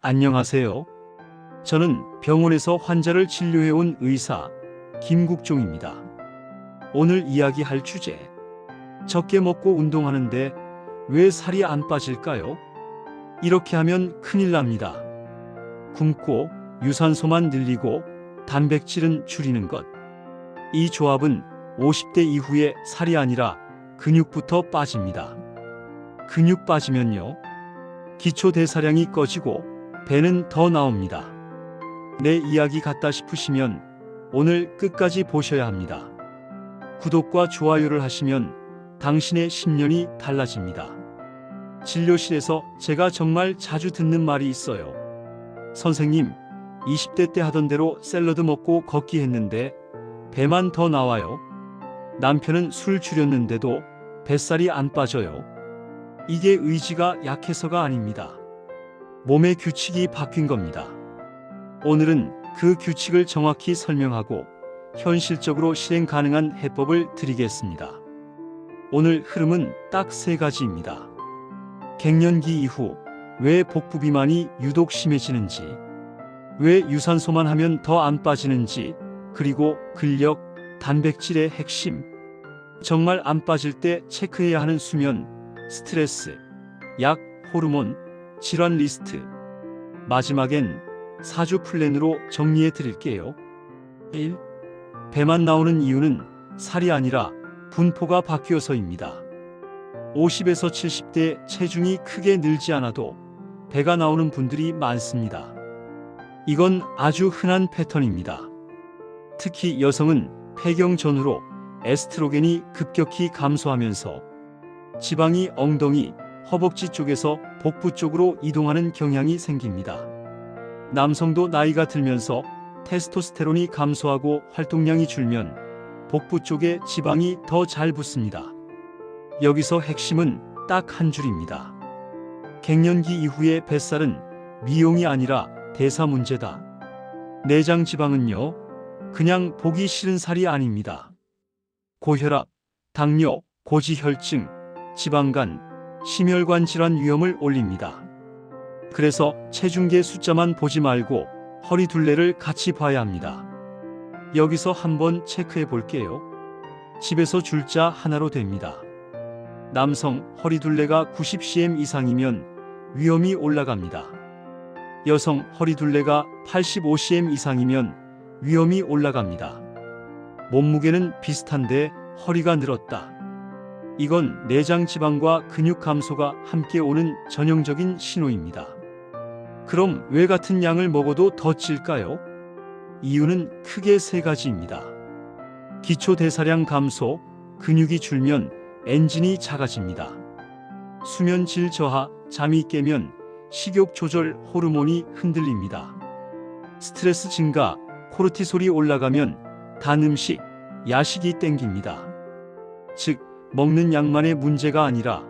안녕하세요. 저는 병원에서 환자를 진료해온 의사 김국종입니다. 오늘 이야기할 주제. 적게 먹고 운동하는데 왜 살이 안 빠질까요? 이렇게 하면 큰일 납니다. 굶고 유산소만 늘리고 단백질은 줄이는 것. 이 조합은 50대 이후에 살이 아니라 근육부터 빠집니다. 근육 빠지면요, 기초 대사량이 꺼지고 배는 더 나옵니다. 내 이야기 같다 싶으시면 오늘 끝까지 보셔야 합니다. 구독과 좋아요를 하시면 당신의 10년이 달라집니다. 진료실에서 제가 정말 자주 듣는 말이 있어요. 선생님, 20대 때 하던 대로 샐러드 먹고 걷기 했는데 배만 더 나와요. 남편은 술 줄였는데도 뱃살이 안 빠져요. 이게 의지가 약해서가 아닙니다. 몸의 규칙이 바뀐 겁니다. 오늘은 그 규칙을 정확히 설명하고 현실적으로 실행 가능한 해법을 드리겠습니다. 오늘 흐름은 딱 3가지입니다. 갱년기 이후 왜 복부 비만이 유독 심해지는지, 왜 유산소만 하면 더 안 빠지는지, 그리고 근력, 단백질의 핵심. 정말 안 빠질 때 체크해야 하는 수면, 스트레스, 약, 호르몬, 질환 리스트. 마지막엔 4주 플랜으로 정리해 드릴게요. 1. 배만 나오는 이유는 살이 아니라 분포가 바뀌어서입니다. 50에서 70대 체중이 크게 늘지 않아도 배가 나오는 분들이 많습니다. 이건 아주 흔한 패턴입니다. 특히 여성은 폐경 전후로 에스트로겐이 급격히 감소하면서 지방이 엉덩이, 허벅지 쪽에서 복부 쪽으로 이동하는 경향이 생깁니다. 남성도 나이가 들면서 테스토스테론이 감소하고 활동량이 줄면 복부 쪽에 지방이 더 잘 붙습니다. 여기서 핵심은 딱 한 줄입니다. 갱년기 이후의 뱃살은 미용이 아니라 대사 문제다. 내장 지방은요, 그냥 보기 싫은 살이 아닙니다. 고혈압, 당뇨, 고지혈증, 지방간, 심혈관 질환 위험을 올립니다. 그래서 체중계 숫자만 보지 말고 허리 둘레를 같이 봐야 합니다. 여기서 한번 체크해 볼게요. 집에서 줄자 하나로 됩니다. 남성 허리 둘레가 90cm 이상이면 위험이 올라갑니다. 여성 허리 둘레가 85cm 이상이면 위험이 올라갑니다. 몸무게는 비슷한데 허리가 늘었다. 이건 내장 지방과 근육 감소가 함께 오는 전형적인 신호입니다. 그럼 왜 같은 양을 먹어도 더 찔까요? 이유는 크게 3가지입니다. 기초 대사량 감소, 근육이 줄면 엔진이 작아집니다. 수면 질 저하, 잠이 깨면 식욕 조절 호르몬이 흔들립니다. 스트레스 증가, 코르티솔이 올라가면 단 음식, 야식이 땡깁니다. 즉, 먹는 양만의 문제가 아니라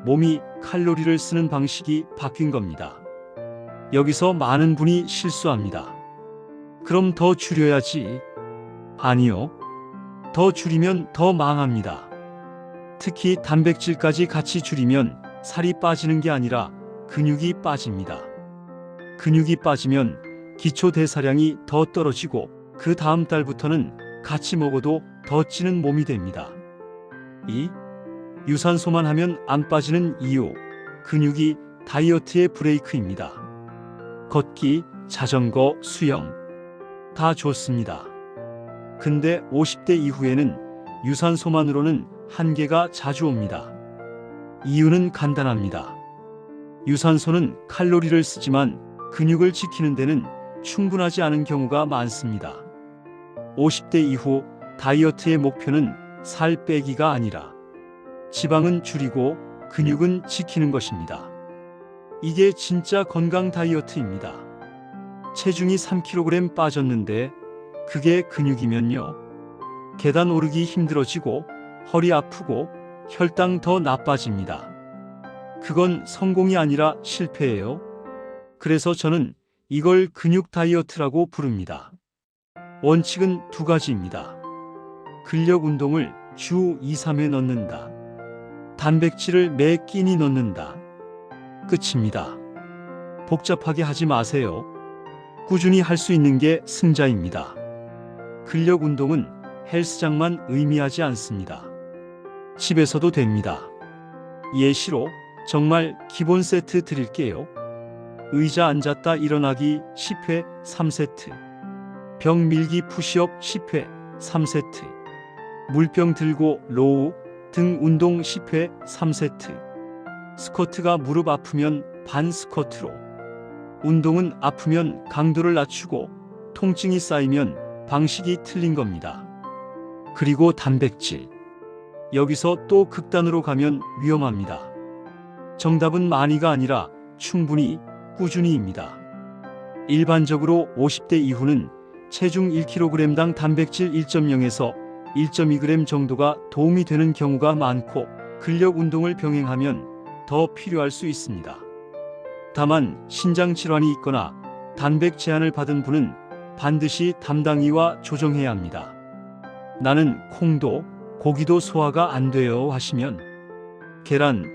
몸이 칼로리를 쓰는 방식이 바뀐 겁니다. 여기서 많은 분이 실수합니다. 그럼 더 줄여야지. 아니요. 더 줄이면 더 망합니다. 특히 단백질까지 같이 줄이면 살이 빠지는 게 아니라 근육이 빠집니다. 근육이 빠지면 기초 대사량이 더 떨어지고 그 다음 달부터는 같이 먹어도 더 찌는 몸이 됩니다. 2. 유산소만 하면 안 빠지는 이유. 근육이 다이어트의 브레이크입니다. 걷기, 자전거, 수영 다 좋습니다. 근데 50대 이후에는 유산소만으로는 한계가 자주 옵니다. 이유는 간단합니다. 유산소는 칼로리를 쓰지만 근육을 지키는 데는 충분하지 않은 경우가 많습니다. 50대 이후 다이어트의 목표는 살 빼기가 아니라 지방은 줄이고 근육은 지키는 것입니다. 이게 진짜 건강 다이어트입니다. 체중이 3kg 빠졌는데 그게 근육이면요, 계단 오르기 힘들어지고 허리 아프고 혈당 더 나빠집니다. 그건 성공이 아니라 실패예요. 그래서 저는 이걸 근육 다이어트라고 부릅니다. 원칙은 2가지입니다. 근력 운동을 주 2, 3회 넣는다. 단백질을 매 끼니 넣는다. 끝입니다. 복잡하게 하지 마세요. 꾸준히 할 수 있는 게 승자입니다. 근력 운동은 헬스장만 의미하지 않습니다. 집에서도 됩니다. 예시로 정말 기본 세트 드릴게요. 의자 앉았다 일어나기 10회 3세트. 벽 밀기 푸시업 10회 3세트. 물병 들고 로우 등 운동 10회 3세트. 스쿼트가 무릎 아프면 반 스쿼트로. 운동은 아프면 강도를 낮추고 통증이 쌓이면 방식이 틀린 겁니다. 그리고 단백질. 여기서 또 극단으로 가면 위험합니다. 정답은 많이가 아니라 충분히 꾸준히입니다. 일반적으로 50대 이후는 체중 1kg당 단백질 1.0에서 1.2g 정도가 도움이 되는 경우가 많고 근력 운동을 병행하면 더 필요할 수 있습니다. 다만 신장 질환이 있거나 단백 제한을 받은 분은 반드시 담당의와 조정해야 합니다. 나는 콩도 고기도 소화가 안 돼요 하시면 계란,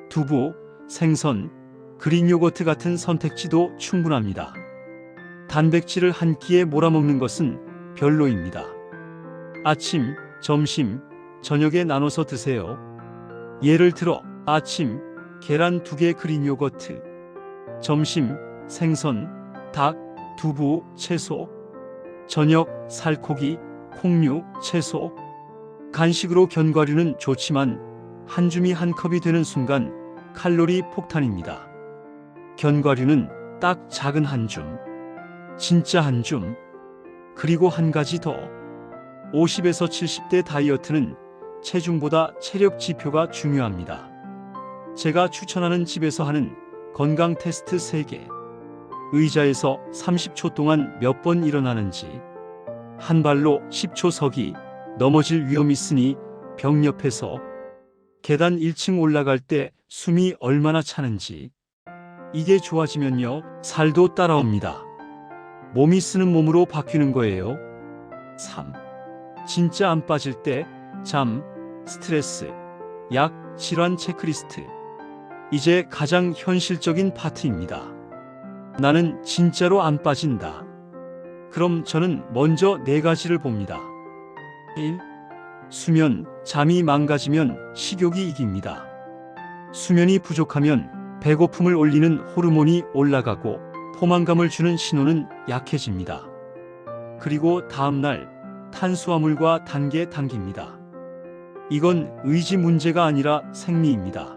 두부, 생선, 그린 요거트 같은 선택지도 충분합니다. 단백질을 한 끼에 몰아먹는 것은 별로입니다. 아침, 점심, 저녁에 나눠서 드세요. 예를 들어 아침 계란 2개 그린 요거트, 점심 생선, 닭, 두부, 채소, 저녁 살코기, 콩류, 채소. 간식으로 견과류는 좋지만 한 줌이 한 컵이 되는 순간 칼로리 폭탄입니다. 견과류는 딱 작은 한 줌. 진짜 한 줌. 그리고 한 가지 더. 50에서 70대 다이어트는 체중보다 체력 지표가 중요합니다. 제가 추천하는 집에서 하는 건강 테스트 3개. 의자에서 30초 동안 몇 번 일어나는지. 한 발로 10초 서기. 넘어질 위험 있으니 벽 옆에서. 계단 1층 올라갈 때 숨이 얼마나 차는지. 이게 좋아지면요, 살도 따라옵니다. 몸이 쓰는 몸으로 바뀌는 거예요. 3. 진짜 안 빠질 때 잠, 스트레스, 약, 질환 체크리스트. 이제 가장 현실적인 파트입니다. 나는 진짜로 안 빠진다. 그럼 저는 먼저 4가지를 봅니다. 1. 수면, 잠이 망가지면 식욕이 이깁니다. 수면이 부족하면 배고픔을 올리는 호르몬이 올라가고 포만감을 주는 신호는 약해집니다. 그리고 다음날 탄수화물과 단계 당깁니다. 이건 의지 문제가 아니라 생리입니다.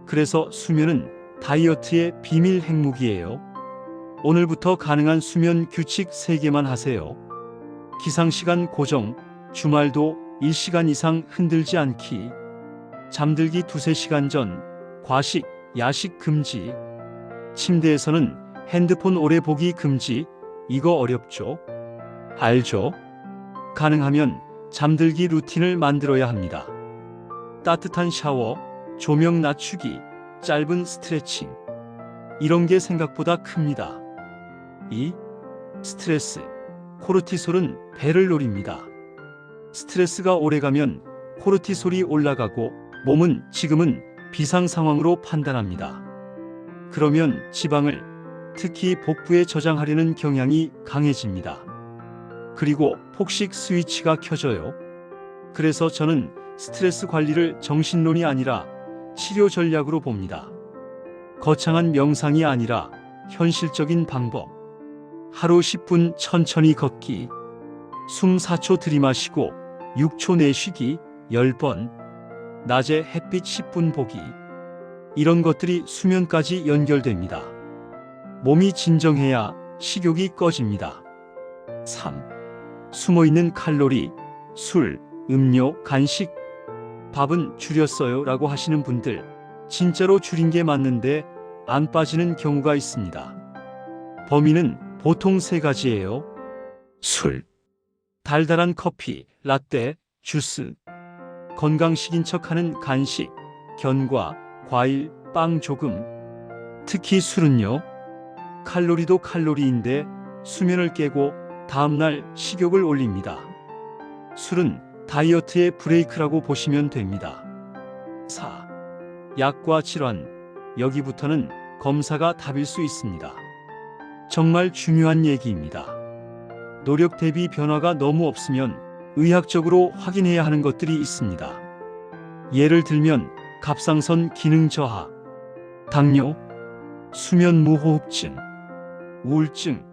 그래서 수면은 다이어트의 비밀 핵무기예요. 오늘부터 가능한 수면 규칙 3개만 하세요. 기상시간 고정, 주말도 1시간 이상 흔들지 않기. 잠들기 2-3시간 전, 과식, 야식 금지. 침대에서는 핸드폰 오래 보기 금지. 이거 어렵죠? 알죠? 가능하면 잠들기 루틴을 만들어야 합니다. 따뜻한 샤워, 조명 낮추기, 짧은 스트레칭. 이런 게 생각보다 큽니다. 2. 스트레스. 코르티솔은 배를 노립니다. 스트레스가 오래가면 코르티솔이 올라가고 몸은 지금은 비상 상황으로 판단합니다. 그러면 지방을, 특히 복부에 저장하려는 경향이 강해집니다. 그리고 폭식 스위치가 켜져요. 그래서 저는 스트레스 관리를 정신론이 아니라 치료 전략으로 봅니다. 거창한 명상이 아니라 현실적인 방법. 하루 10분 천천히 걷기. 숨 4초 들이마시고 6초 내쉬기 10번. 낮에 햇빛 10분 보기. 이런 것들이 수면까지 연결됩니다. 몸이 진정해야 식욕이 꺼집니다. 3. 숨어있는 칼로리, 술, 음료, 간식. 밥은 줄였어요 라고 하시는 분들, 진짜로 줄인 게 맞는데 안 빠지는 경우가 있습니다. 범위는 보통 3가지예요. 술, 달달한 커피, 라떼, 주스, 건강식인 척하는 간식, 견과, 과일, 빵 조금. 특히 술은요, 칼로리도 칼로리인데 수면을 깨고 다음날 식욕을 올립니다. 술은 다이어트의 브레이크라고 보시면 됩니다. 4. 약과 질환. 여기부터는 검사가 답일 수 있습니다. 정말 중요한 얘기입니다. 노력 대비 변화가 너무 없으면 의학적으로 확인해야 하는 것들이 있습니다. 예를 들면 갑상선 기능 저하, 당뇨, 수면 무호흡증, 우울증,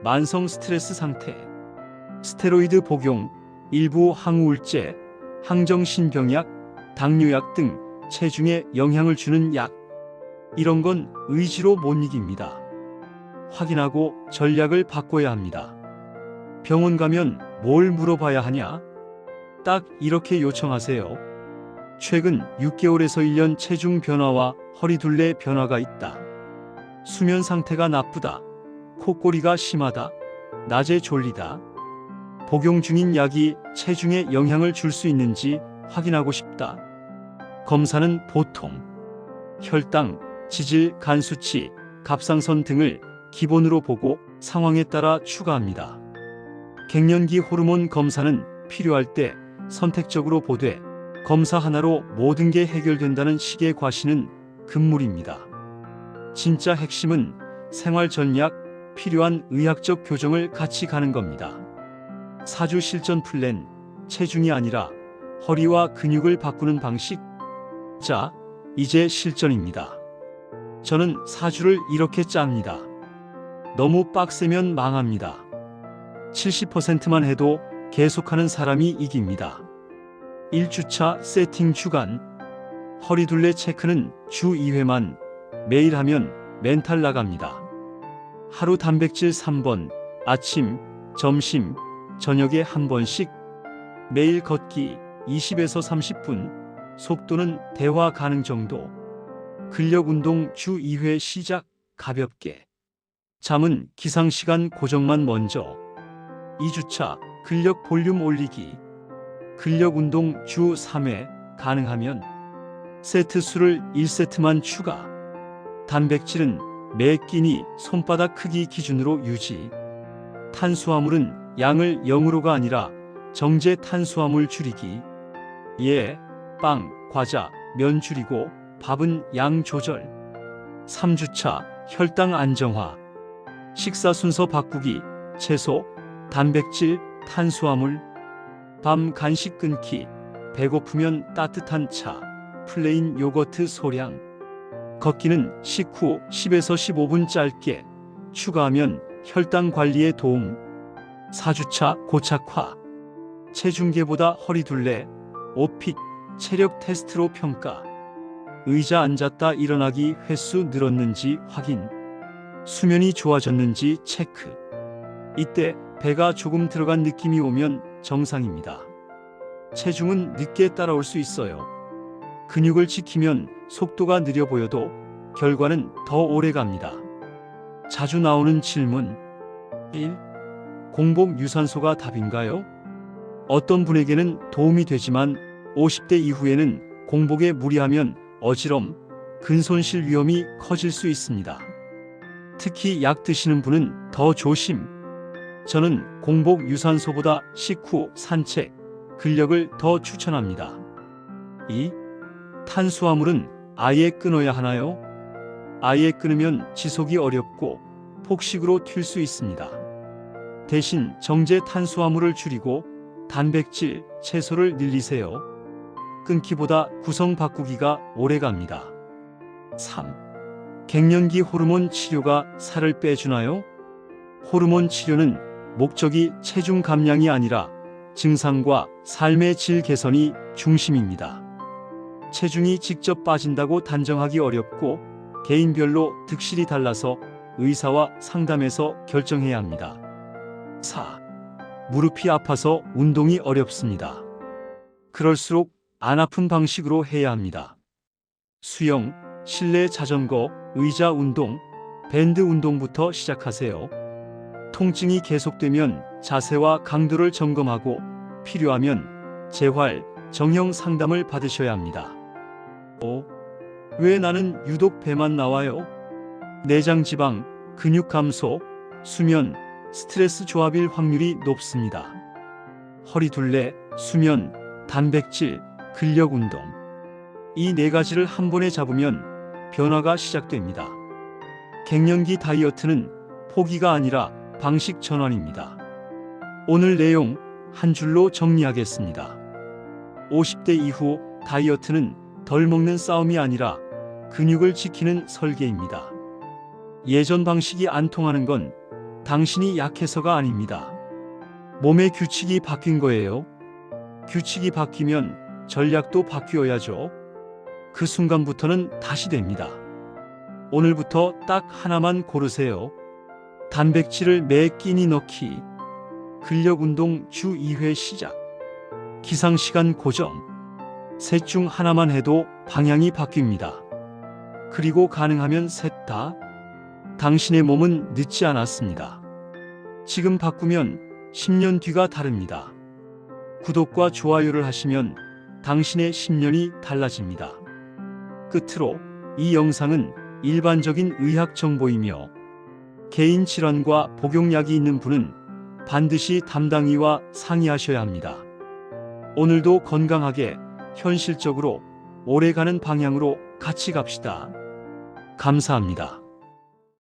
만성 스트레스 상태, 스테로이드 복용, 일부 항우울제, 항정신병약, 당뇨약 등 체중에 영향을 주는 약. 이런 건 의지로 못 이깁니다. 확인하고 전략을 바꿔야 합니다. 병원 가면 뭘 물어봐야 하냐? 딱 이렇게 요청하세요. 최근 6개월에서 1년 체중 변화와 허리둘레 변화가 있다. 수면 상태가 나쁘다. 코골이가 심하다. 낮에 졸리다. 복용 중인 약이 체중에 영향을 줄 수 있는지 확인하고 싶다. 검사는 보통 혈당, 지질, 간 수치, 갑상선 등을 기본으로 보고 상황에 따라 추가합니다. 갱년기 호르몬 검사는 필요할 때 선택적으로 보되 검사 하나로 모든 게 해결된다는 식의 과시는 금물입니다. 진짜 핵심은 생활 전략, 필요한 의학적 교정을 같이 가는 겁니다. 4주 실전 플랜, 체중이 아니라 허리와 근육을 바꾸는 방식. 자, 이제 실전입니다. 저는 4주를 이렇게 짭니다. 너무 빡세면 망합니다. 70%만 해도 계속하는 사람이 이깁니다. 1주차 세팅 주간. 허리둘레 체크는 주 2회만 매일 하면 멘탈 나갑니다. 하루 단백질 3번, 아침, 점심, 저녁에 한 번씩. 매일 걷기 20에서 30분, 속도는 대화 가능 정도. 근력 운동 주 2회 시작, 가볍게. 잠은 기상시간 고정만 먼저. 2주차 근력 볼륨 올리기. 근력 운동 주 3회, 가능하면. 세트 수를 1세트만 추가. 단백질은 매 끼니 손바닥 크기 기준으로 유지. 탄수화물은 양을 0으로가 아니라 정제 탄수화물 줄이기. 예, 빵, 과자, 면 줄이고 밥은 양 조절. 3주차 혈당 안정화. 식사 순서 바꾸기. 채소, 단백질, 탄수화물. 밤 간식 끊기. 배고프면 따뜻한 차, 플레인 요거트 소량. 걷기는 식후 10에서 15분 짧게. 추가하면 혈당 관리에 도움. 4주차 고착화. 체중계보다 허리둘레, 오픽, 체력 테스트로 평가. 의자 앉았다 일어나기 횟수 늘었는지 확인. 수면이 좋아졌는지 체크. 이때 배가 조금 들어간 느낌이 오면 정상입니다. 체중은 늦게 따라올 수 있어요. 근육을 지키면 속도가 느려 보여도 결과는 더 오래 갑니다. 자주 나오는 질문. 1. 공복 유산소가 답인가요? 어떤 분에게는 도움이 되지만 50대 이후에는 공복에 무리하면 어지럼, 근손실 위험이 커질 수 있습니다. 특히 약 드시는 분은 더 조심. 저는 공복 유산소보다 식후 산책, 근력을 더 추천합니다. 2. 탄수화물은 아예 끊어야 하나요? 아예 끊으면 지속이 어렵고 폭식으로 튈 수 있습니다. 대신 정제 탄수화물을 줄이고 단백질, 채소를 늘리세요. 끊기보다 구성 바꾸기가 오래갑니다. 3. 갱년기 호르몬 치료가 살을 빼주나요? 호르몬 치료는 목적이 체중 감량이 아니라 증상과 삶의 질 개선이 중심입니다. 체중이 직접 빠진다고 단정하기 어렵고 개인별로 득실이 달라서 의사와 상담해서 결정해야 합니다. 4. 무릎이 아파서 운동이 어렵습니다. 그럴수록 안 아픈 방식으로 해야 합니다. 수영, 실내 자전거, 의자 운동, 밴드 운동부터 시작하세요. 통증이 계속되면 자세와 강도를 점검하고 필요하면 재활, 정형 상담을 받으셔야 합니다. 5. 왜 나는 유독 배만 나와요? 내장 지방, 근육 감소, 수면, 스트레스 조합일 확률이 높습니다. 허리둘레, 수면, 단백질, 근력 운동. 이 네 가지를 한 번에 잡으면 변화가 시작됩니다. 갱년기 다이어트는 포기가 아니라 방식 전환입니다. 오늘 내용 한 줄로 정리하겠습니다. 50대 이후 다이어트는 덜 먹는 싸움이 아니라 근육을 지키는 설계입니다. 예전 방식이 안 통하는 건 당신이 약해서가 아닙니다. 몸의 규칙이 바뀐 거예요. 규칙이 바뀌면 전략도 바뀌어야죠. 그 순간부터는 다시 됩니다. 오늘부터 딱 하나만 고르세요. 단백질을 매 끼니 넣기. 근력 운동 주 2회 시작. 기상시간 고정. 셋 중 하나만 해도 방향이 바뀝니다. 그리고 가능하면 셋 다. 당신의 몸은 늦지 않았습니다. 지금 바꾸면 10년 뒤가 다릅니다. 구독과 좋아요를 하시면 당신의 10년이 달라집니다. 끝으로 이 영상은 일반적인 의학 정보이며 개인 질환과 복용약이 있는 분은 반드시 담당의와 상의하셔야 합니다. 오늘도 건강하게 현실적으로 오래가는 방향으로 같이 갑시다. 감사합니다.